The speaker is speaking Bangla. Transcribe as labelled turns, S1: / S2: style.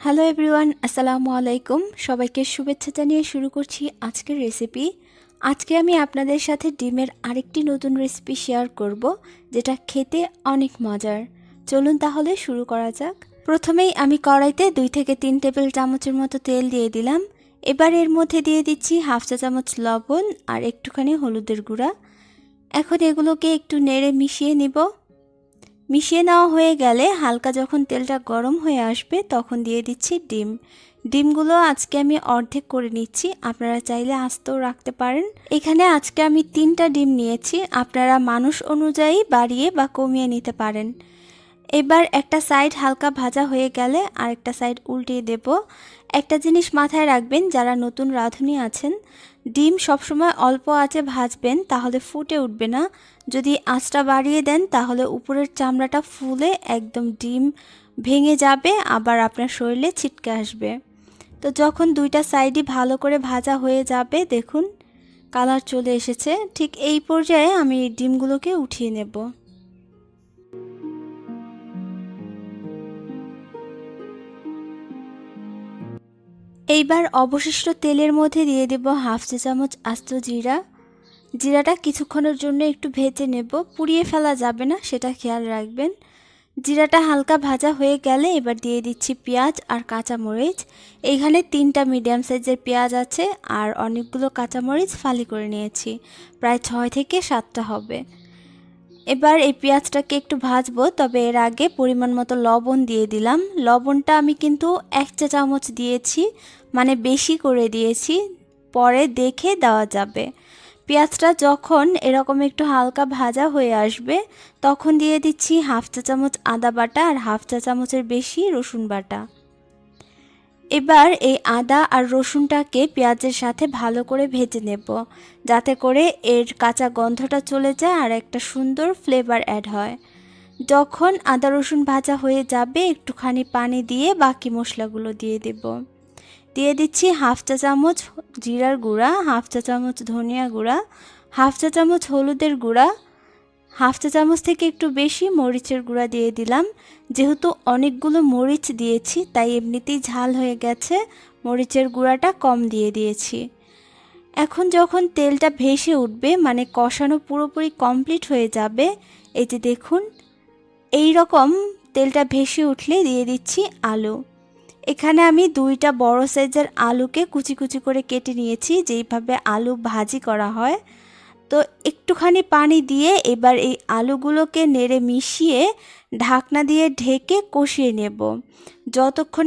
S1: হ্যালো এভরিওয়ান, আসসালামু আলাইকুম। সবাইকে শুভেচ্ছা জানিয়ে শুরু করছি আজকের রেসিপি। আজকে আমি আপনাদের সাথে ডিমের আরেকটি নতুন রেসিপি শেয়ার করব, যেটা খেতে অনেক মজার। চলুন তাহলে শুরু করা যাক। প্রথমেই আমি কড়াইতে 2 থেকে 3 টেবিল চামচের মতো তেল দিয়ে দিলাম। এবার এর মধ্যে দিয়ে দিচ্ছি হাফ চা চামচ লবণ আর একটুখানি হলুদের গুঁড়া। এখন এগুলোকে একটু নেড়ে মিশিয়ে নিব। মিশিয়ে নেওয়া হয়ে গেলে হালকা যখন তেলটা গরম হয়ে আসবে তখন দিয়ে দিচ্ছি ডিম। ডিমগুলো আজকে আমি অর্ধেক করে নিচ্ছি, আপনারা চাইলে আস্তেও রাখতে পারেন। এখানে আজকে আমি 3টা ডিম নিয়েছি, আপনারা মানুষ অনুযায়ী বাড়িয়ে বা কমিয়ে নিতে পারেন। এবার একটা সাইড হালকা ভাজা হয়ে গেলে আরেকটা সাইড উল্টিয়ে দেব। একটা জিনিস মাথায় রাখবেন, যারা নতুন রাঁধুনি আছেন, ডিম সবসময় অল্প আঁচে ভাজবেন, তাহলে ফুটে উঠবে না। যদি আঁচটা বাড়িয়ে দেন তাহলে উপরের চামড়াটা ফুলে একদম ডিম ভেঙে যাবে, আবার আপনার শরীরে ছিটকে আসবে। তো যখন 2টা সাইডই ভালো করে ভাজা হয়ে যাবে, দেখুন কালার চলে এসেছে, ঠিক এই পর্যায়ে আমি ডিমগুলোকে উঠিয়ে নেব। এইবার অবশিষ্ট তেলের মধ্যে দিয়ে দেব হাফ চা চামচ আস্ত জিরা। জিরাটা কিছুক্ষণের জন্য একটু ভেজে নেব, পুড়িয়ে ফেলা যাবে না, সেটা খেয়াল রাখবেন। জিরাটা হালকা ভাজা হয়ে গেলে এবার দিয়ে দিচ্ছি পেঁয়াজ আর কাঁচামরিচ। এইখানে 3টা মিডিয়াম সাইজের পেঁয়াজ আছে আর অনেকগুলো কাঁচামরিচ ফালি করে নিয়েছি, প্রায় 6 থেকে 7টা হবে। এবার এই পেঁয়াজটাকে একটু ভাজবো, তবে এর আগে পরিমাণ মতো লবণ দিয়ে দিলাম। লবণটা আমি কিন্তু 1 চা চামচ দিয়েছি, মানে বেশি করে দিয়েছি, পরে দেখে দেওয়া যাবে। পেঁয়াজটা যখন এরকম একটু হালকা ভাজা হয়ে আসবে তখন দিয়ে দিচ্ছি হাফ চা চামচ আদা বাটা আর হাফ চা চামচের বেশি রসুন বাটা। এবার এই আদা আর রসুনটাকে পেঁয়াজের সাথে ভালো করে ভেজে নেব, যাতে করে এর কাঁচা গন্ধটা চলে যায় আর একটা সুন্দর ফ্লেভার অ্যাড হয়। যখন আদা রসুন ভাজা হয়ে যাবে একটুখানি পানি দিয়ে বাকি মশলাগুলো দিয়ে দেব। দিয়ে দিচ্ছি হাফ চা চামচ জিরার গুঁড়া, হাফ চা চামচ ধনিয়া গুঁড়া, হাফ চা চামচ হলুদের গুঁড়া, হাফ চা চামচ থেকে একটু বেশি মরিচের গুঁড়া দিয়ে দিলাম। যেহেতু অনেকগুলো মরিচ দিয়েছি তাই এমনিতেই ঝাল হয়ে গেছে, মরিচের গুঁড়াটা কম দিয়ে দিয়েছি। এখন যখন তেলটা ভেসে উঠবে, মানে কষানো পুরোপুরি কমপ্লিট হয়ে যাবে, এই যে দেখুন এই রকম তেলটা ভেসে উঠলে দিয়ে দিচ্ছি আলু। এখানে আমি 2টা বড় সাইজের আলুকে কুচি কুচি করে কেটে নিয়েছি, যেইভাবে আলু ভাজি করা হয়। তো একটুখানি পানি দিয়ে এবার এই আলুগুলোকে নেড়ে মিশিয়ে ঢাকনা দিয়ে ঢেকে কষিয়ে নেব যতক্ষণ